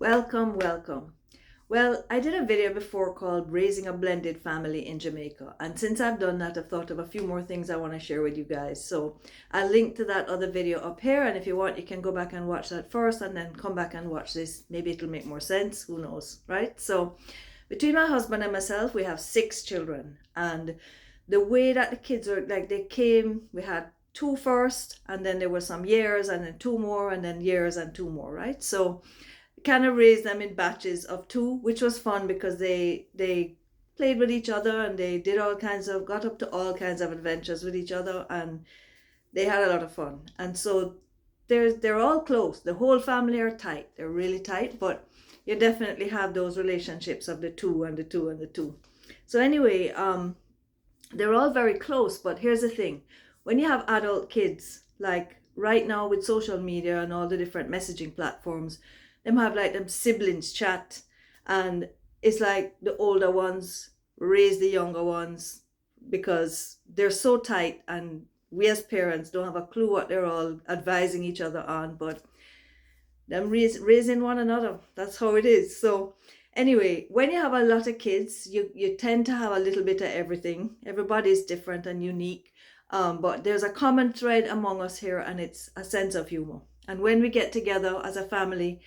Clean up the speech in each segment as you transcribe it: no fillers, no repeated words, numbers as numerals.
Welcome, welcome. Well, I did a video before called Raising a Blended Family in Jamaica. And since I've done that, I've thought of a few more things I want to share with you guys. So I'll link to that other video up here. And if you want, you can go back and watch that first and then come back and watch this. Maybe it'll make more sense. Who knows, right? So between my husband and myself, we have 6 children. And the way that the kids are, like they came, we had two first, and then there were some years, and then two more, and then years and two more, right? So kind of raised them in batches of two, which was fun because they played with each other and they did all kinds of got up to all kinds of adventures with each other, and they had a lot of fun. And so they're all close. The whole family are tight. They're really tight, but you definitely have those relationships of the two and the two and the two. So anyway, they're all very close. But here's the thing: when you have adult kids, like right now with social media and all the different messaging platforms, them have like them siblings chat, and it's like the older ones raise the younger ones because they're so tight, and we as parents don't have a clue what they're all advising each other on, but them raising one another, that's how it is. So anyway, when you have a lot of kids, you tend to have a little bit of everything. Everybody's different and unique, but there's a common thread among us here, and it's a sense of humor. And when we get together as a family,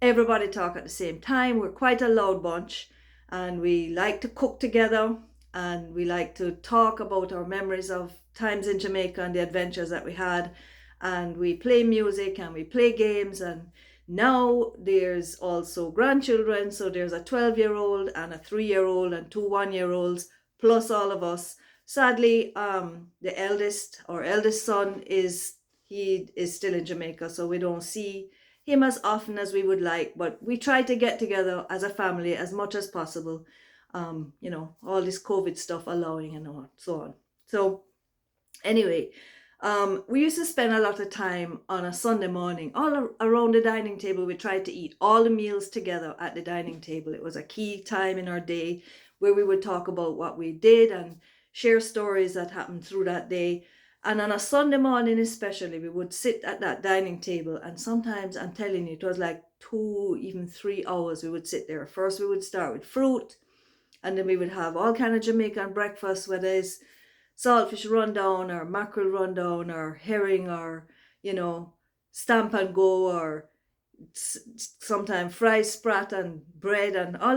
everybody talk at the same time. We're quite a loud bunch, and we like to cook together, and we like to talk about our memories of times in Jamaica and the adventures that we had, and we play music and we play games. And now there's also grandchildren, so there's a 12-year-old and a 3-year-old and two 1-year-olds plus all of us. Sadly, the eldest son is still in Jamaica, so we don't see him as often as we would like, but we try to get together as a family as much as possible. All this COVID stuff allowing and so on. So anyway, we used to spend a lot of time on a Sunday morning all around the dining table. We tried to eat all the meals together at the dining table. It was a key time in our day where we would talk about what we did and share stories that happened through that day. And on a Sunday morning especially, we would sit at that dining table, and sometimes, I'm telling you, it was like 2, even 3 hours we would sit there. First we would start with fruit, and then we would have all kind of Jamaican breakfast, whether it's saltfish rundown or mackerel rundown or herring or, stamp and go, or sometimes fried sprat and bread and all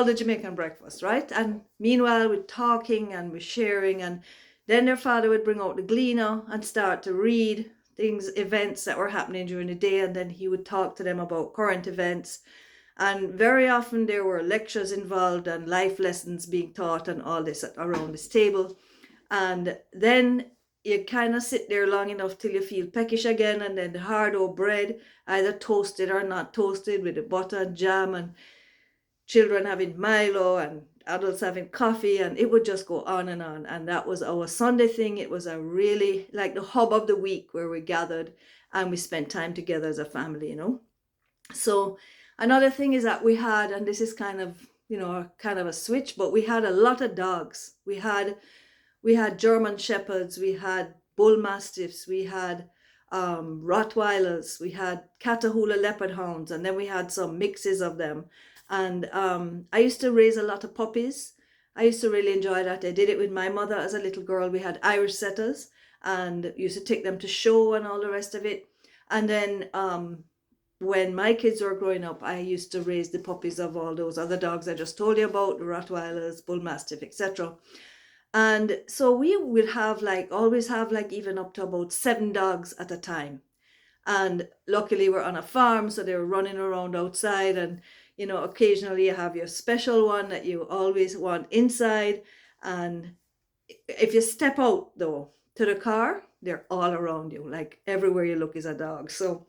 the Jamaican breakfast, right? And meanwhile we're talking and we're sharing, and then their father would bring out the gleaner and start to read events that were happening during the day, and then he would talk to them about current events. And very often there were lectures involved and life lessons being taught and all this around this table. And then you kind of sit there long enough till you feel peckish again, and then the hard old bread, either toasted or not toasted, with the butter and jam, and children having Milo and adults having coffee, and it would just go on and on. And that was our Sunday thing. It was a really like the hub of the week where we gathered and we spent time together as a family. So another thing is that we had, and this is kind of a switch, but we had a lot of dogs. We had German Shepherds, we had Bull Mastiffs, we had Rottweilers, we had Catahoula Leopard Hounds, and then we had some mixes of them. And I used to raise a lot of puppies. I used to really enjoy that. I did it with my mother as a little girl. We had Irish setters and used to take them to show and all the rest of it. And then when my kids were growing up, I used to raise the puppies of all those other dogs I just told you about, the Rottweilers, Bull Mastiff, etc. And so we would always have even up to about 7 dogs at a time. And luckily we're on a farm, so they were running around outside, and occasionally you have your special one that you always want inside. And if you step out though to the car, they're all around you, like everywhere you look is a dog. So,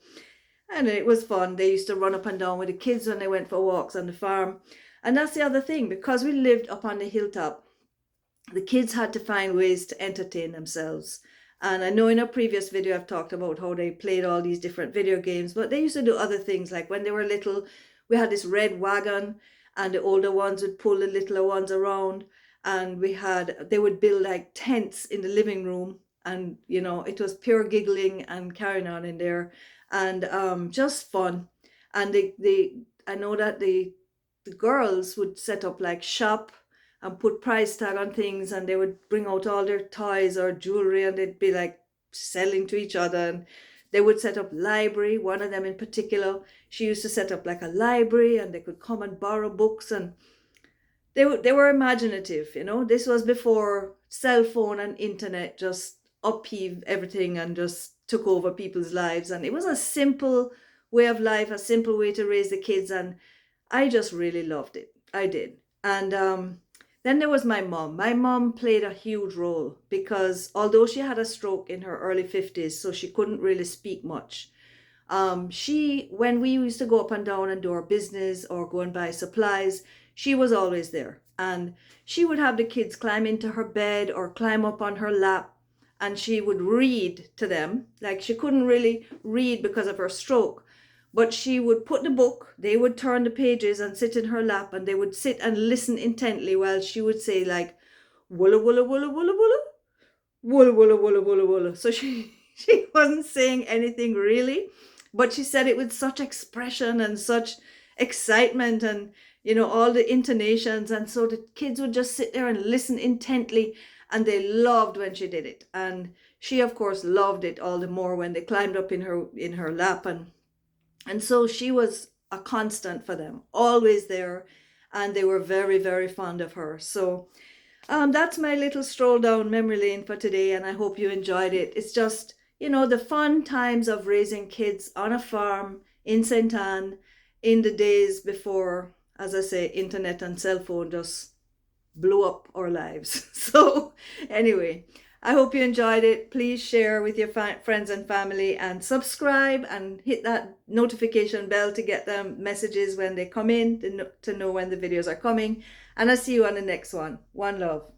and it was fun. They used to run up and down with the kids when they went for walks on the farm. And that's the other thing, because we lived up on the hilltop, the kids had to find ways to entertain themselves. And I know in a previous video I've talked about how they played all these different video games, but they used to do other things. Like when they were little, we had this red wagon, and the older ones would pull the littler ones around, and they would build like tents in the living room, and it was pure giggling and carrying on in there, and just fun. And I know that the girls would set up like shop and put price tag on things, and they would bring out all their toys or jewelry, and they'd be like selling to each other. And they would set up library. One of them in particular, she used to set up like a library, and they could come and borrow books, and they were imaginative, you know. This was before cell phone and internet just upheaved everything and just took over people's lives. And it was a simple way of life, a simple way to raise the kids, and I just really loved it. I did. And then there was my mom. My mom played a huge role because although she had a stroke in her early 50s, so she couldn't really speak much. When we used to go up and down and do our business or go and buy supplies, she was always there. And she would have the kids climb into her bed or climb up on her lap, and she would read to them. Like, she couldn't really read because of her stroke, but she would put the book, they would turn the pages and sit in her lap, and they would sit and listen intently while she would say like, "Woola woola woola woola woola, woola woola woola woola woola." So she wasn't saying anything really, but she said it with such expression and such excitement, and you know, all the intonations. And so the kids would just sit there and listen intently, and they loved when she did it. And she of course loved it all the more when they climbed up in her lap. And so she was a constant for them, always there, and they were very, very fond of her. So that's my little stroll down memory lane for today, and I hope you enjoyed it. It's just, you know, the fun times of raising kids on a farm in St. Anne in the days before, as I say, internet and cell phone just blew up our lives. So anyway, I hope you enjoyed it. Please share with your friends and family, and subscribe and hit that notification bell to get them messages when they come in, to know when the videos are coming. And I'll see you on the next one. One love.